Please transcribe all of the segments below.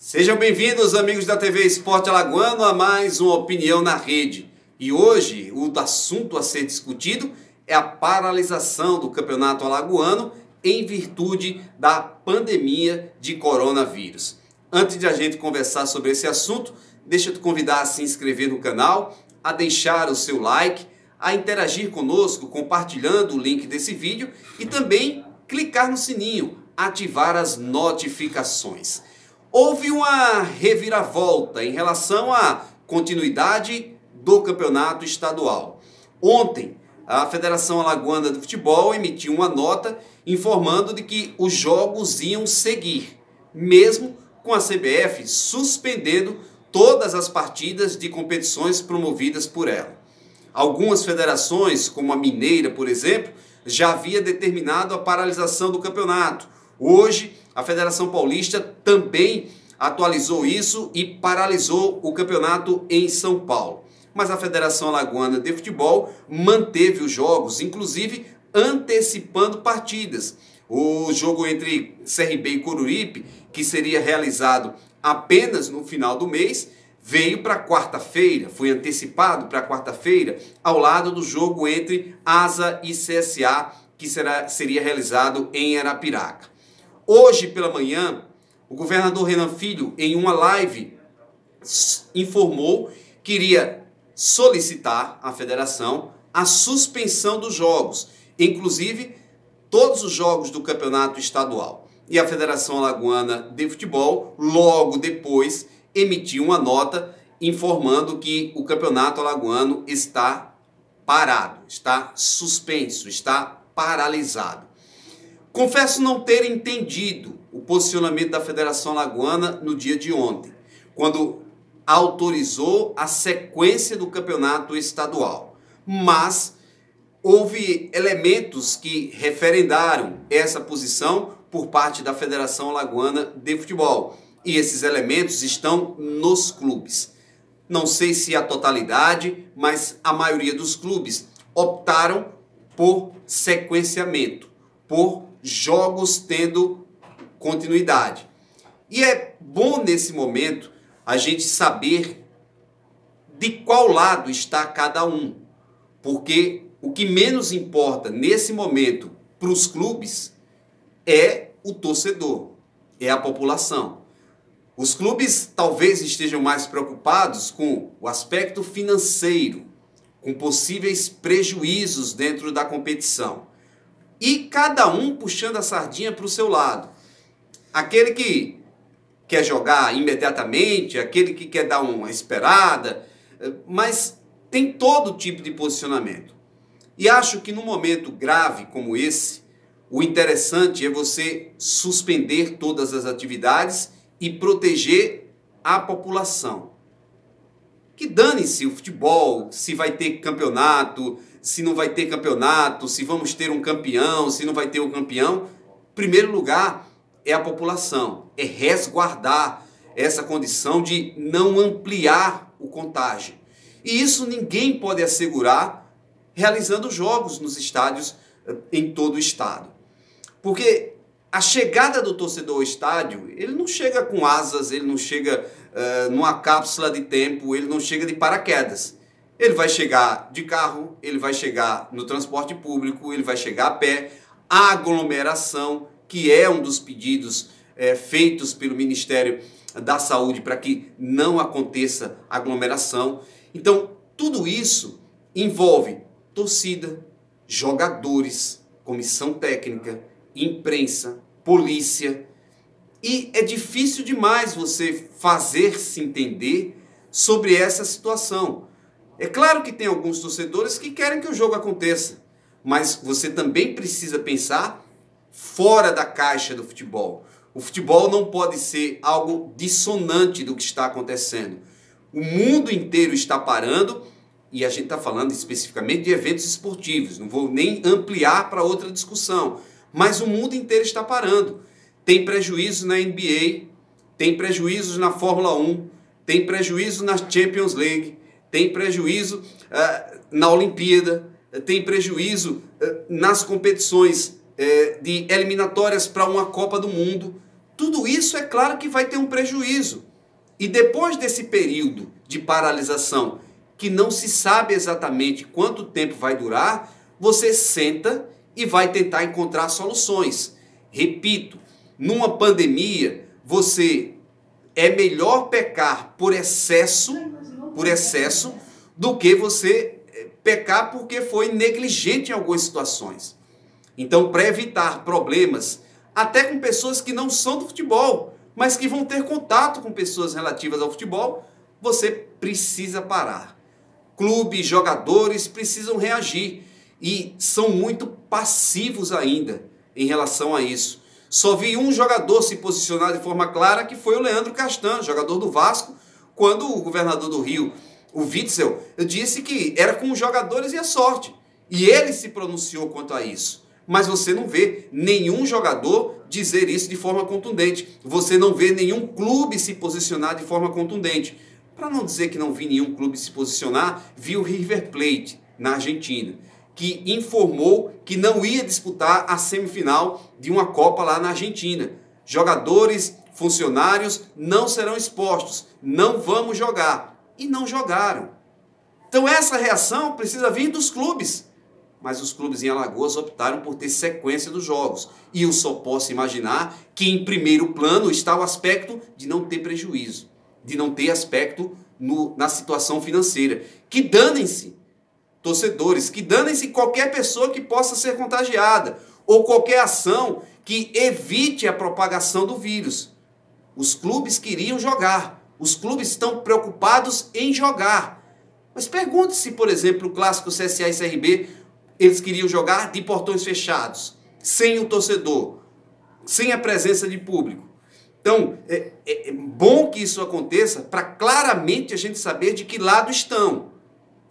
Sejam bem-vindos, amigos da TV Esporte Alagoano, a mais uma Opinião na Rede. E hoje o assunto a ser discutido é a paralisação do Campeonato Alagoano em virtude da pandemia de coronavírus. Antes de a gente conversar sobre esse assunto, deixa eu te convidar a se inscrever no canal, a deixar o seu like, a interagir conosco compartilhando o link desse vídeo e também clicar no sininho, ativar as notificações. Houve uma reviravolta em relação à continuidade do campeonato estadual. Ontem, a Federação Alagoana de Futebol emitiu uma nota informando de que os jogos iam seguir, mesmo com a CBF suspendendo todas as partidas de competições promovidas por ela. Algumas federações, como a Mineira, por exemplo, já havia determinado a paralisação do campeonato. Hoje, a Federação Paulista também atualizou isso e paralisou o campeonato em São Paulo. Mas a Federação Alagoana de Futebol manteve os jogos, inclusive antecipando partidas. O jogo entre CRB e Coruripe, que seria realizado apenas no final do mês, veio para quarta-feira, foi antecipado para quarta-feira, ao lado do jogo entre Asa e CSA, que seria realizado em Arapiraca. Hoje pela manhã, o governador Renan Filho, em uma live, informou que iria solicitar à federação a suspensão dos jogos, inclusive todos os jogos do campeonato estadual. E a Federação Alagoana de Futebol, logo depois, emitiu uma nota informando que o campeonato alagoano está parado, está suspenso, está paralisado. Confesso não ter entendido o posicionamento da Federação Alagoana no dia de ontem, quando autorizou a sequência do campeonato estadual. Mas houve elementos que referendaram essa posição por parte da Federação Alagoana de Futebol. E esses elementos estão nos clubes. Não sei se a totalidade, mas a maioria dos clubes optaram por sequenciamento, por jogos tendo continuidade. E é bom nesse momento a gente saber de qual lado está cada um, porque o que menos importa nesse momento para os clubes é o torcedor, é a população. Os clubes talvez estejam mais preocupados com o aspecto financeiro, com possíveis prejuízos dentro da competição. E cada um puxando a sardinha para o seu lado. Aquele que quer jogar imediatamente, aquele que quer dar uma esperada, mas tem todo tipo de posicionamento. E acho que num momento grave como esse, o interessante é você suspender todas as atividades e proteger a população. Que dane-se o futebol, se vai ter campeonato, se não vai ter campeonato, se vamos ter um campeão, se não vai ter um campeão. Em primeiro lugar, é a população, é resguardar essa condição de não ampliar o contágio. E isso ninguém pode assegurar realizando jogos nos estádios em todo o estado. Porque a chegada do torcedor ao estádio, ele não chega com asas, ele não chega numa cápsula de tempo, ele não chega de paraquedas. Ele vai chegar de carro, ele vai chegar no transporte público, ele vai chegar a pé. A aglomeração, que é um dos pedidos feitos pelo Ministério da Saúde para que não aconteça aglomeração. Então, tudo isso envolve torcida, jogadores, comissão técnica, imprensa, polícia. E é difícil demais você fazer-se entender sobre essa situação. É claro que tem alguns torcedores que querem que o jogo aconteça, mas você também precisa pensar fora da caixa do futebol. O futebol não pode ser algo dissonante do que está acontecendo. O mundo inteiro está parando e a gente está falando especificamente de eventos esportivos. Não vou nem ampliar para outra discussão, mas o mundo inteiro está parando. Tem prejuízo na NBA, tem prejuízos na Fórmula 1, tem prejuízo na Champions League, tem prejuízo na Olimpíada, tem prejuízo nas competições de eliminatórias para uma Copa do Mundo. Tudo isso é claro que vai ter um prejuízo. E depois desse período de paralisação, que não se sabe exatamente quanto tempo vai durar, você senta e vai tentar encontrar soluções. Repito, numa pandemia, é melhor pecar por excesso do que você pecar porque foi negligente em algumas situações. Então, para evitar problemas, até com pessoas que não são do futebol, mas que vão ter contato com pessoas relativas ao futebol, você precisa parar. Clubes, jogadores precisam reagir e são muito passivos ainda em relação a isso. Só vi um jogador se posicionar de forma clara, que foi o Leandro Castan, jogador do Vasco, quando o governador do Rio, o Witzel, disse que era com os jogadores e a sorte. E ele se pronunciou quanto a isso. Mas você não vê nenhum jogador dizer isso de forma contundente. Você não vê nenhum clube se posicionar de forma contundente. Para não dizer que não vi nenhum clube se posicionar, vi o River Plate, na Argentina, que informou que não ia disputar a semifinal de uma Copa lá na Argentina. Jogadores, funcionários não serão expostos, não vamos jogar. E não jogaram. Então essa reação precisa vir dos clubes. Mas os clubes em Alagoas optaram por ter sequência dos jogos. E eu só posso imaginar que em primeiro plano está o aspecto de não ter prejuízo, de não ter aspecto na situação financeira. Que danem-se torcedores, que danem-se qualquer pessoa que possa ser contagiada, ou qualquer ação que evite a propagação do vírus. Os clubes queriam jogar, os clubes estão preocupados em jogar. Mas pergunte-se, por exemplo, o clássico CSA e CRB, eles queriam jogar de portões fechados, sem o torcedor, sem a presença de público. Então, é bom que isso aconteça para claramente a gente saber de que lado estão.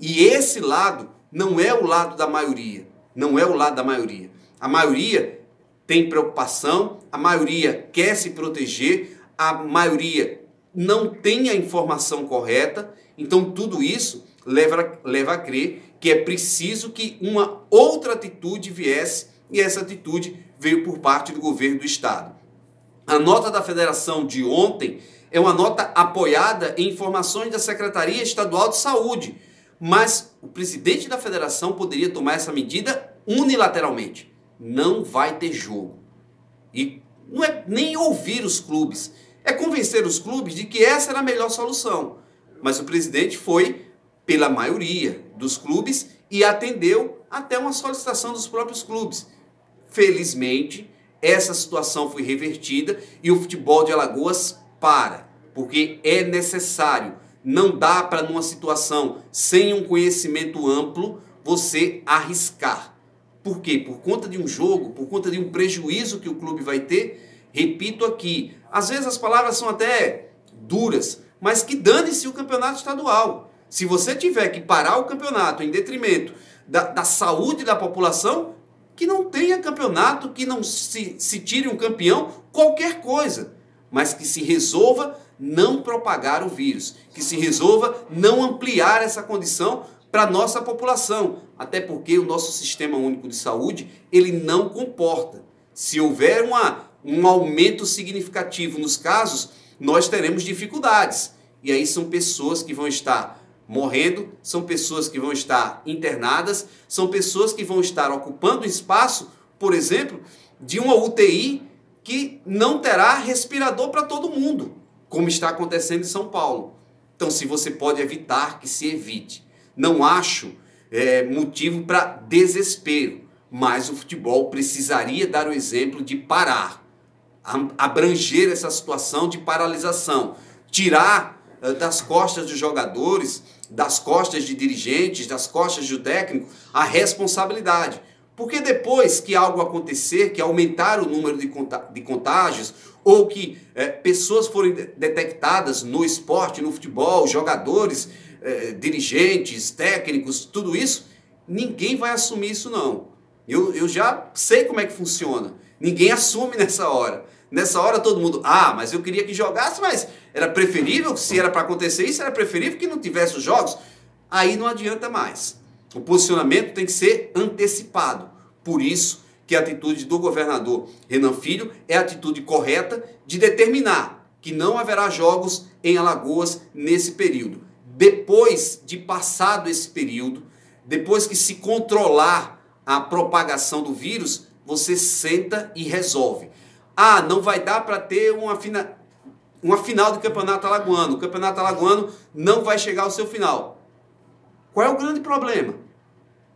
E esse lado não é o lado da maioria. Não é o lado da maioria. A maioria tem preocupação, a maioria quer se proteger, a maioria não tem a informação correta. Então, tudo isso leva a crer que é preciso que uma outra atitude viesse, e essa atitude veio por parte do governo do estado. A nota da federação de ontem é uma nota apoiada em informações da Secretaria Estadual de Saúde, mas o presidente da federação poderia tomar essa medida unilateralmente. Não vai ter jogo. E não é nem ouvir os clubes, é convencer os clubes de que essa era a melhor solução. Mas o presidente foi pela maioria dos clubes e atendeu até uma solicitação dos próprios clubes. Felizmente, essa situação foi revertida e o futebol de Alagoas para, porque é necessário. Não dá para, numa situação sem um conhecimento amplo, você arriscar. Por quê? Por conta de um jogo, por conta de um prejuízo que o clube vai ter. Repito aqui, às vezes as palavras são até duras, mas que dane-se o campeonato estadual. Se você tiver que parar o campeonato em detrimento da saúde da população, que não tenha campeonato, que não se tire um campeão, qualquer coisa. Mas que se resolva não propagar o vírus, que se resolva não ampliar essa condição para a nossa população. Até porque o nosso Sistema Único de Saúde, ele não comporta. Se houver um aumento significativo nos casos, nós teremos dificuldades. E aí são pessoas que vão estar morrendo, são pessoas que vão estar internadas, são pessoas que vão estar ocupando espaço, por exemplo, de uma UTI que não terá respirador para todo mundo, como está acontecendo em São Paulo. Então, se você pode evitar, que se evite. Não acho motivo para desespero, mas o futebol precisaria dar o exemplo de parar, abranger essa situação de paralisação, tirar das costas dos jogadores, das costas de dirigentes, das costas do técnico, a responsabilidade. Porque depois que algo acontecer, que aumentar o número de contágios, ou que pessoas forem detectadas no esporte, no futebol, jogadores, dirigentes, técnicos, tudo isso, ninguém vai assumir isso não. Eu já sei como é que funciona. Ninguém assume nessa hora. Nessa hora todo mundo, mas eu queria que jogasse, mas era preferível, se era para acontecer isso, era preferível que não tivesse os jogos. Aí não adianta mais. O posicionamento tem que ser antecipado. Por isso que a atitude do governador Renan Filho é a atitude correta de determinar que não haverá jogos em Alagoas nesse período. Depois de passado esse período, depois que se controlar a propagação do vírus, você senta e resolve. Ah, não vai dar para ter uma final do Campeonato Alagoano. O Campeonato Alagoano não vai chegar ao seu final. Qual é o grande problema?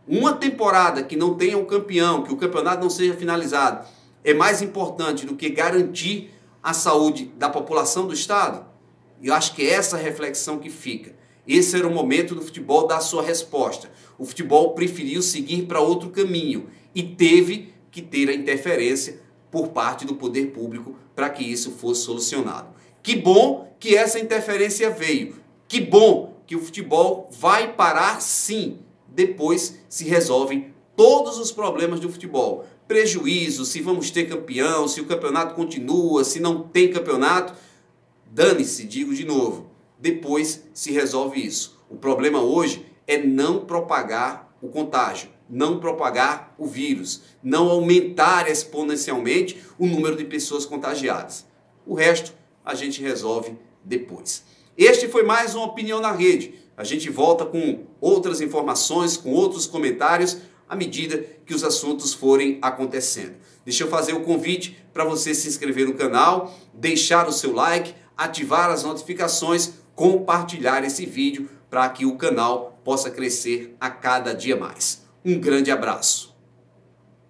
Uma temporada que não tenha um campeão, que o campeonato não seja finalizado, é mais importante do que garantir a saúde da população do estado? E eu acho que é essa reflexão que fica. Esse era o momento do futebol dar a sua resposta. O futebol preferiu seguir para outro caminho e teve que ter a interferência por parte do poder público para que isso fosse solucionado. Que bom que essa interferência veio. Que bom que o futebol vai parar sim. Depois se resolvem todos os problemas do futebol. Prejuízo, se vamos ter campeão, se o campeonato continua, se não tem campeonato. Dane-se, digo de novo. Depois se resolve isso. O problema hoje é não propagar o contágio, não propagar o vírus, não aumentar exponencialmente o número de pessoas contagiadas. O resto a gente resolve depois. Este foi mais uma Opinião na Rede. A gente volta com outras informações, com outros comentários, à medida que os assuntos forem acontecendo. Deixa eu fazer o convite para você se inscrever no canal, deixar o seu like, ativar as notificações, compartilhar esse vídeo para que o canal possa crescer a cada dia mais. Um grande abraço.